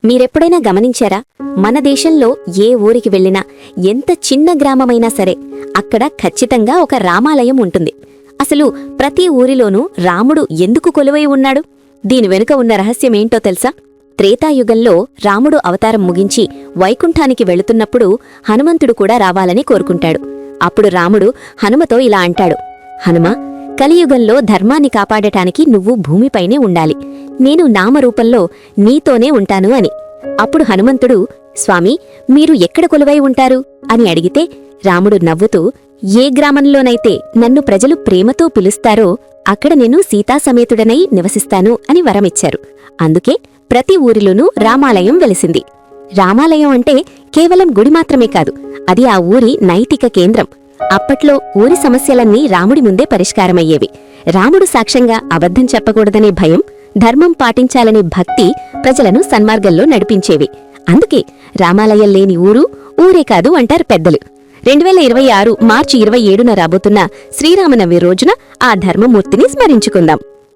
మీరెప్పుడైనా గమనించారా? మన దేశంలో ఏ ఊరికి వెళ్ళినా, ఎంత చిన్న గ్రామమైనా సరే అక్కడ ఖచ్చితంగా ఒక రామాలయం ఉంటుంది. అసలు ప్రతి ఊరిలోనూ రాముడు ఎందుకు కొలువై ఉన్నాడు? దీని వెనుక ఉన్న రహస్యమేంటో తెలుసా? త్రేతాయుగంలో రాముడు అవతారం ముగించి వైకుంఠానికి వెళుతున్నప్పుడు హనుమంతుడు కూడా రావాలని కోరుకుంటాడు. అప్పుడు రాముడు హనుమతో ఇలా అంటాడు: హనుమా, కలియుగంలో ధర్మాన్ని కాపాడటానికి నువ్వు భూమిపైనే ఉండాలి. నేను నామరూపంలో నీతోనే ఉంటాను అని. అప్పుడు హనుమంతుడు: స్వామీ, మీరు ఎక్కడ కొలువై ఉంటారు అని అడిగితే రాముడు నవ్వుతూ, ఏ గ్రామంలోనైతే నన్ను ప్రజలు ప్రేమతో పిలుస్తారో అక్కడ నేను సీతాసమేతుడనై నివసిస్తాను అని వరమిచ్చారు. అందుకే ప్రతి ఊరిలోనూ రామాలయం వెలిసింది. రామాలయం అంటే కేవలం గుడి మాత్రమే కాదు, అది ఆ ఊరి నైతిక కేంద్రం. అప్పట్లో ఊరి సమస్యలన్నీ రాముడి ముందే పరిష్కారమయ్యేవి. రాముడు సాక్ష్యంగా అబద్ధం చెప్పకూడదనే భయం, ధర్మం పాటించాలనే భక్తి ప్రజలను సన్మార్గంలో నడిపించేవి. అందుకే రామాలయం లేని ఊరే కాదు అంటారు పెద్దలు. 2026 మార్చి 27న రాబోతున్న శ్రీరామనవమి రోజున ఆ ధర్మమూర్తిని స్మరించుకుందాం.